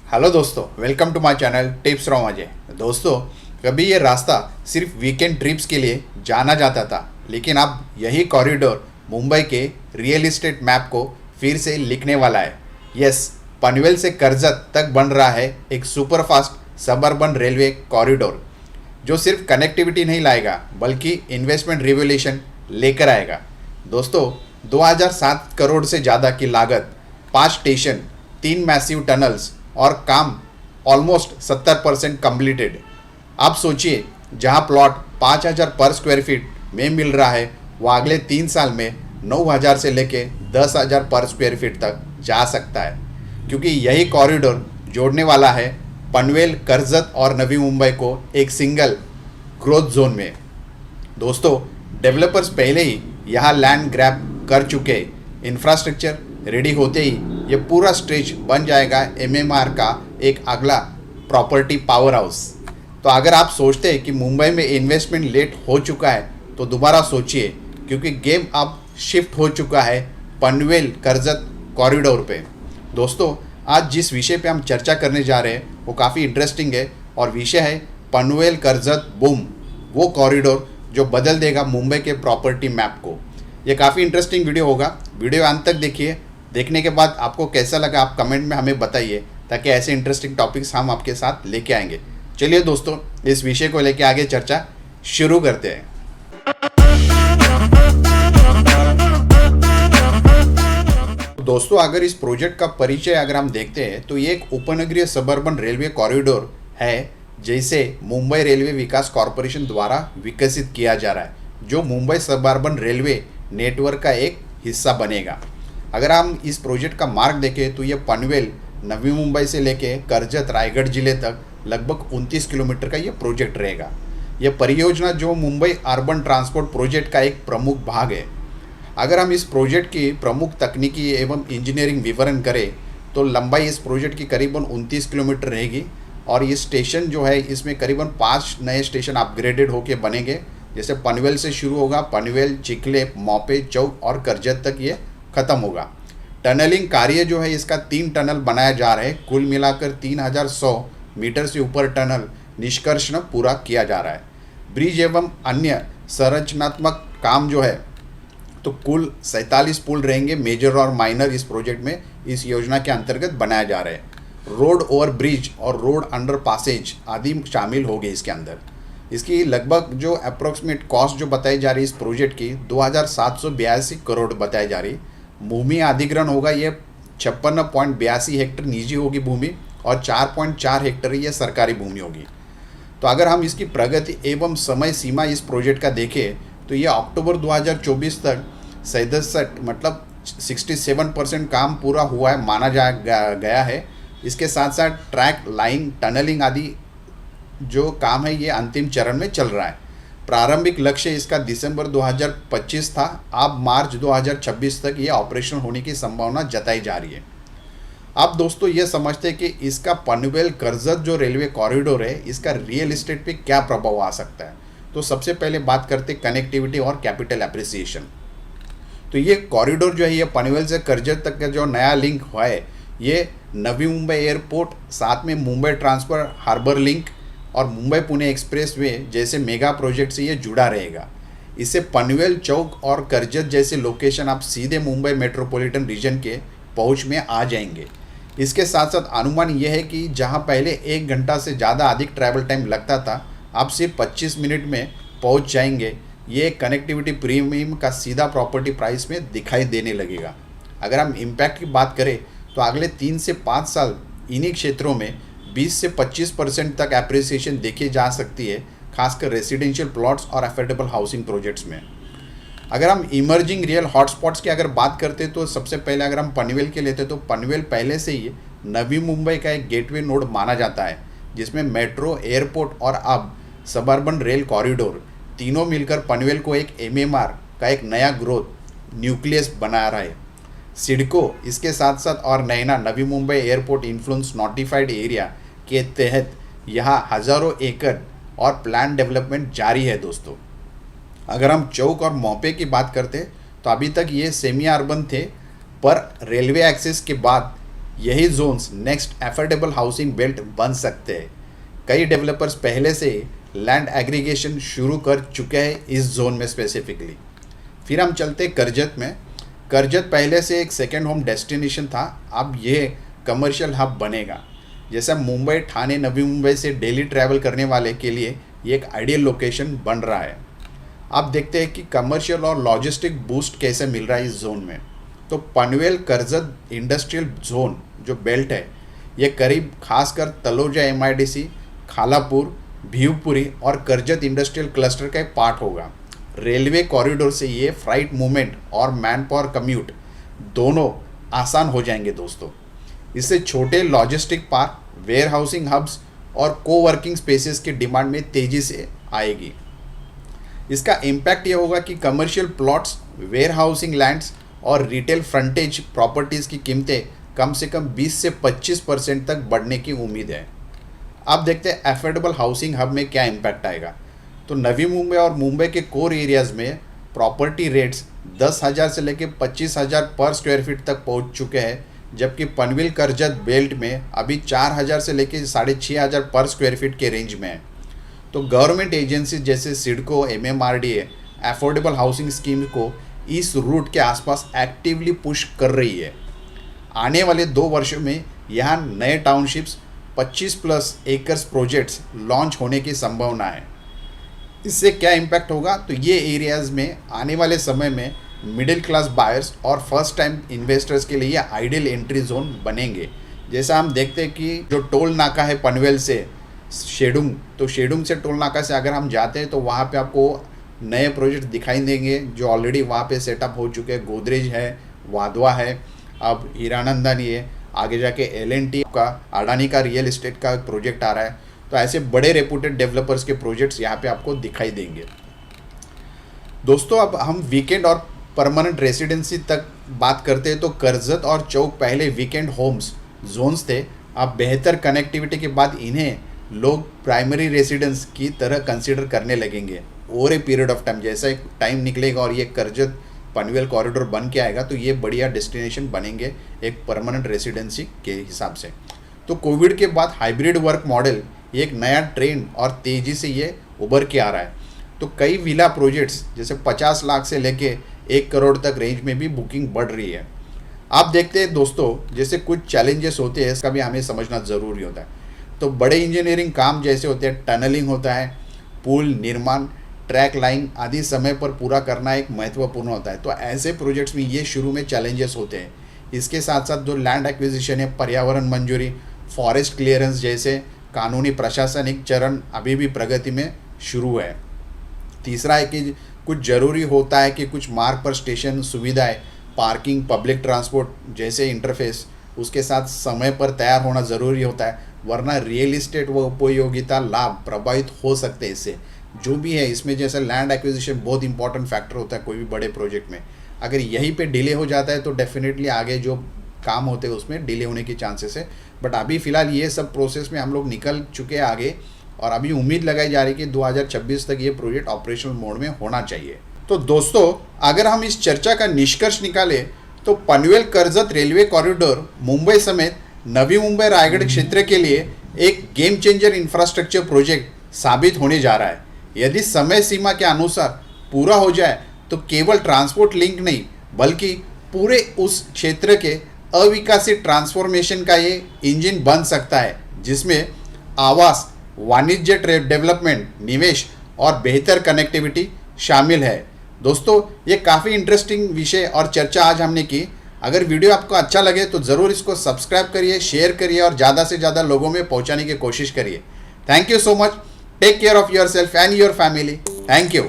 Hello दोस्तों, welcome to my channel tips from Ajay. दोस्तों, कभी ये रास्ता सिर्फ वीकेंड ट्रिप्स के लिए जाना जाता था, लेकिन अब यही कॉरिडोर मुंबई के रियल एस्टेट मैप को फिर से लिखने वाला है। यस, पनवेल से करजत तक बन रहा है एक सुपरफास्ट सबअर्बन रेलवे कॉरिडोर जो सिर्फ कनेक्टिविटी नहीं लाएगा बल्कि इन्वेस्टमेंट रिवोल्यूशन लेकर आएगा। दोस्तों, 2007 करोड़ से ज़्यादा की लागत, 5 स्टेशन, 3 मैसिव टनल्स और काम ऑलमोस्ट 70% कम्प्लीटेड। आप सोचिए, जहां प्लॉट 5,000 पर स्क्वायर फीट में मिल रहा है, वो अगले 3 साल में 9,000 से लेके 10,000 पर स्क्वायर फीट तक जा सकता है, क्योंकि यही कॉरिडोर जोड़ने वाला है पनवेल, करजत और नवी मुंबई को एक सिंगल ग्रोथ जोन में। दोस्तों, डेवलपर्स पहले ही यहाँ लैंड ग्रैब कर चुके हैं। इंफ्रास्ट्रक्चर रेडी होते ही ये पूरा स्ट्रेच बन जाएगा एमएमआर का एक अगला प्रॉपर्टी पावर हाउस। तो अगर आप सोचते हैं कि मुंबई में इन्वेस्टमेंट लेट हो चुका है तो दोबारा सोचिए, क्योंकि गेम अब शिफ्ट हो चुका है पनवेल करजत कॉरिडोर पे। दोस्तों, आज जिस विषय पे हम चर्चा करने जा रहे हैं वो काफ़ी इंटरेस्टिंग है और विषय है पनवेल करजत बूम, वो कॉरिडोर जो बदल देगा मुंबई के प्रॉपर्टी मैप को। ये काफ़ी इंटरेस्टिंग वीडियो होगा, वीडियो अंत तक देखिए। देखने के बाद आपको कैसा लगा आप कमेंट में हमें बताइए, ताकि ऐसे इंटरेस्टिंग टॉपिक्स हम आपके साथ लेके आएंगे। चलिए दोस्तों, इस विषय को लेके आगे चर्चा शुरू करते हैं। दोस्तों, अगर इस प्रोजेक्ट का परिचय अगर हम देखते हैं तो ये एक उपनगरीय सबअर्बन रेलवे कॉरिडोर है, जैसे मुंबई रेलवे विकास कॉरपोरेशन द्वारा विकसित किया जा रहा है, जो मुंबई सबअर्बन रेलवे नेटवर्क का एक हिस्सा बनेगा। अगर हम इस प्रोजेक्ट का मार्ग देखें तो ये पनवेल, नवी मुंबई से लेके करजत, रायगढ़ जिले तक लगभग 29 किलोमीटर का ये प्रोजेक्ट रहेगा। यह परियोजना जो मुंबई अर्बन ट्रांसपोर्ट प्रोजेक्ट का एक प्रमुख भाग है। अगर हम इस प्रोजेक्ट की प्रमुख तकनीकी एवं इंजीनियरिंग विवरण करें तो लंबाई इस प्रोजेक्ट की करीबन 29 किलोमीटर रहेगी और ये स्टेशन जो है, इसमें करीबन 5 नए स्टेशन अपग्रेडेड होके बनेंगे। जैसे पनवेल से शुरू होगा, पनवेल, चिखले, मौपे, चौक और करजत तक ये ख़त्म होगा। टनलिंग कार्य जो है, इसका 3 टनल बनाया जा रहा है। कुल मिलाकर 3,100 मीटर से ऊपर टनल निष्कर्षण पूरा किया जा रहा है। ब्रिज एवं अन्य संरचनात्मक काम जो है, तो कुल 47 पुल रहेंगे, मेजर और माइनर, इस प्रोजेक्ट में इस योजना के अंतर्गत बनाया जा रहा है। रोड ओवर ब्रिज और रोड अंडर पासेज आदि शामिल हो गए इसके अंदर। इसकी लगभग जो अप्रोक्सीमेट कॉस्ट जो बताई जा रही है इस प्रोजेक्ट की 2,782 करोड़ बताई जा रही। भूमि अधिग्रहण होगा ये 56.82 हेक्टेयर निजी होगी भूमि और 4.4 हेक्टेयर ये सरकारी भूमि होगी। तो अगर हम इसकी प्रगति एवं समय सीमा इस प्रोजेक्ट का देखें तो ये अक्टूबर 2024 तक 67% काम पूरा हुआ है माना गया है। इसके साथ साथ ट्रैक, लाइन, टनलिंग आदि जो काम है ये अंतिम चरण में चल रहा है। प्रारंभिक लक्ष्य इसका दिसंबर 2025 था, अब मार्च 2026 तक ये ऑपरेशन होने की संभावना जताई जा रही है। अब दोस्तों, ये समझते हैं कि इसका पनवेल करजत जो रेलवे कॉरिडोर है, इसका रियल एस्टेट पे क्या प्रभाव आ सकता है। तो सबसे पहले बात करते कनेक्टिविटी और कैपिटल एप्रिसिएशन। तो ये कॉरिडोर जो है, ये पनवेल से करजत तक का जो नया लिंक हुआ है, ये नवी मुंबई एयरपोर्ट, साथ में मुंबई ट्रांसफर हार्बर लिंक और मुंबई पुणे एक्सप्रेसवे जैसे मेगा प्रोजेक्ट से ये जुड़ा रहेगा। इससे पनवेल, चौक और करजत जैसे लोकेशन आप सीधे मुंबई मेट्रोपॉलिटन रीजन के पहुंच में आ जाएंगे। इसके साथ साथ अनुमान यह है कि जहां पहले 1 घंटा से ज़्यादा अधिक ट्रैवल टाइम लगता था, अब सिर्फ 25 मिनट में पहुंच जाएंगे। ये कनेक्टिविटी प्रीमियम का सीधा प्रॉपर्टी प्राइस में दिखाई देने लगेगा। अगर हम इम्पैक्ट की बात करें तो अगले 3 से 5 साल इन्हीं क्षेत्रों में 20 से 25% तक एप्रिसिएशन देखी जा सकती है, खासकर रेसिडेंशियल प्लॉट्स और अफोर्डेबल हाउसिंग प्रोजेक्ट्स में। अगर हम इमर्जिंग रियल हॉटस्पॉट्स की अगर बात करते तो सबसे पहले अगर हम पनवेल के लेते तो पनवेल पहले से ही नवी मुंबई का एक गेटवे नोड माना जाता है, जिसमें मेट्रो, एयरपोर्ट और अब सबअर्बन रेल कॉरिडोर तीनों मिलकर पनवेल को एक एमएमआर का एक नया ग्रोथ न्यूक्लियस बना रहा है। सिडको इसके साथ साथ और Naina, Navi Mumbai airport influence notified area के तहत यहाँ हज़ारों एकड़ और प्लान डेवलपमेंट जारी है। दोस्तों, अगर हम चौक और मौपे की बात करते तो अभी तक ये सेमी अर्बन थे, पर रेलवे एक्सेस के बाद यही zones next affordable housing belt बन सकते हैं। कई डेवलपर्स पहले से लैंड एग्रीगेशन शुरू कर चुके हैं इस जोन में स्पेसिफिकली। फिर हम चलते करजत में। करजत पहले से एक सेकेंड होम डेस्टिनेशन था, अब ये कमर्शियल हब बनेगा। जैसा मुंबई, ठाणे, नवी मुंबई से डेली ट्रैवल करने वाले के लिए ये एक आइडियल लोकेशन बन रहा है। अब देखते हैं कि कमर्शियल और लॉजिस्टिक बूस्ट कैसे मिल रहा है इस जोन में। तो पनवेल करजत इंडस्ट्रियल जोन जो बेल्ट है, ये करीब खासकर तलोजा MIDC, खालापुर, भिवपुरी और करजत इंडस्ट्रियल क्लस्टर का एक पार्ट होगा। रेलवे कॉरिडोर से ये फ्राइट मूवमेंट और मैन पावर कम्यूट दोनों आसान हो जाएंगे दोस्तों। इससे छोटे logistic park, warehousing hubs और कोवर्किंग स्पेसेस की डिमांड में तेज़ी से आएगी। इसका इम्पैक्ट ये होगा कि commercial plots, warehousing lands और रिटेल फ्रंटेज प्रॉपर्टीज़ की कीमतें कम से कम 20 से 25% तक बढ़ने की उम्मीद है। अब देखते हैं एफोर्डेबल हाउसिंग हब में क्या इम्पैक्ट आएगा। तो नवी मुंबई और मुंबई के कोर एरियाज़ में प्रॉपर्टी रेट्स 10,000 से लेकर 25,000 पर स्क्वायर फीट तक पहुंच चुके हैं, जबकि पनवेल करजत बेल्ट में अभी 4,000 से लेकर 6,500 पर स्क्वायर फीट के रेंज में है। तो गवर्नमेंट एजेंसी जैसे CIDCO, MMRDA affordable housing scheme को इस रूट के आसपास एक्टिवली पुश कर रही है। आने वाले 2 वर्षों में यहाँ नए टाउनशिप्स, 25+ एकर्स प्रोजेक्ट्स लॉन्च होने की संभावना है। इससे क्या इम्पैक्ट होगा, तो ये एरियाज़ में आने वाले समय में मिडिल क्लास बायर्स और फर्स्ट टाइम इन्वेस्टर्स के लिए आइडियल एंट्री जोन बनेंगे। जैसा हम देखते हैं कि जो टोल नाका है पनवेल से शेडुंग, तो शेडुंग से टोल नाका से अगर हम जाते हैं तो वहाँ पे आपको नए प्रोजेक्ट दिखाई देंगे जो ऑलरेडी वहाँ पे सेटअप हो चुके हैं। गोदरेज है, वाधवा है, अब हीरानंदानी है, आगे जाके L&T का, अडानी का रियल इस्टेट का प्रोजेक्ट आ रहा है। तो ऐसे बड़े रेपुटेड डेवलपर्स के प्रोजेक्ट्स यहाँ पे आपको दिखाई देंगे। दोस्तों अब हम वीकेंड और परमानेंट रेसिडेंसी तक बात करते हैं तो करजत और चौक पहले वीकेंड होम्स जोन्स थे। अब बेहतर कनेक्टिविटी के बाद इन्हें लोग प्राइमरी रेसिडेंस की तरह कंसीडर करने लगेंगे over a period of time. जैसा एक टाइम निकलेगा और ये करजत पनवेल कॉरिडोर बन के आएगा तो ये बढ़िया डेस्टिनेशन बनेंगे एक परमानेंट रेसिडेंसी के हिसाब से। तो कोविड के बाद हाइब्रिड वर्क मॉडल एक नया ट्रेंड और तेज़ी से ये उभर के आ रहा है। तो कई विला प्रोजेक्ट्स जैसे 50 लाख से लेके 1 करोड़ तक रेंज में भी बुकिंग बढ़ रही है। आप देखते हैं दोस्तों, जैसे कुछ चैलेंजेस होते हैं इसका भी हमें समझना ज़रूरी होता है। तो बड़े इंजीनियरिंग काम जैसे होते हैं, टनलिंग होता है, पुल निर्माण, ट्रैक लाइन आदि समय पर पूरा करना एक महत्वपूर्ण होता है। तो ऐसे प्रोजेक्ट्स में ये शुरू में चैलेंजेस होते हैं। इसके साथ साथ जो लैंड एक्विजिशन है, पर्यावरण मंजूरी, फॉरेस्ट क्लियरेंस जैसे कानूनी प्रशासनिक चरण अभी भी प्रगति में शुरू है। तीसरा है कि कुछ ज़रूरी होता है कि कुछ मार्ग पर स्टेशन सुविधाएं, पार्किंग, पब्लिक ट्रांसपोर्ट जैसे इंटरफेस उसके साथ समय पर तैयार होना ज़रूरी होता है, वरना रियल इस्टेट व उपयोगिता लाभ प्रभावित हो सकते हैं। इससे जो भी है इसमें जैसे लैंड एक्विजिशन बहुत इंपॉर्टेंट फैक्टर होता है कोई भी बड़े प्रोजेक्ट में। अगर यहीं पे डिले हो जाता है तो डेफिनेटली आगे जो काम होते हैं उसमें डिले होने की चांसेस है। बट अभी फ़िलहाल ये सब प्रोसेस में हम लोग निकल चुके हैं आगे, और अभी उम्मीद लगाई जा रही है कि 2026 तक ये प्रोजेक्ट ऑपरेशनल मोड में होना चाहिए। तो दोस्तों अगर हम इस चर्चा का निष्कर्ष निकालें तो पनवेल करजत रेलवे कॉरिडोर मुंबई समेत नवी मुंबई रायगढ़ क्षेत्र के लिए एक गेम चेंजर इंफ्रास्ट्रक्चर प्रोजेक्ट साबित होने जा रहा है। यदि समय सीमा के अनुसार पूरा हो जाए तो केवल ट्रांसपोर्ट लिंक नहीं बल्कि पूरे उस क्षेत्र के अविकसित ट्रांसफॉर्मेशन का ये इंजन बन सकता है, जिसमें आवास, वाणिज्य डेवलपमेंट, निवेश और बेहतर कनेक्टिविटी शामिल है। दोस्तों ये काफ़ी इंटरेस्टिंग विषय और चर्चा आज हमने की। अगर वीडियो आपको अच्छा लगे तो ज़रूर इसको सब्सक्राइब करिए, शेयर करिए और ज़्यादा से ज़्यादा लोगों में पहुंचाने की कोशिश करिए। Thank you so much. Take care of yourself and your family. Thank you.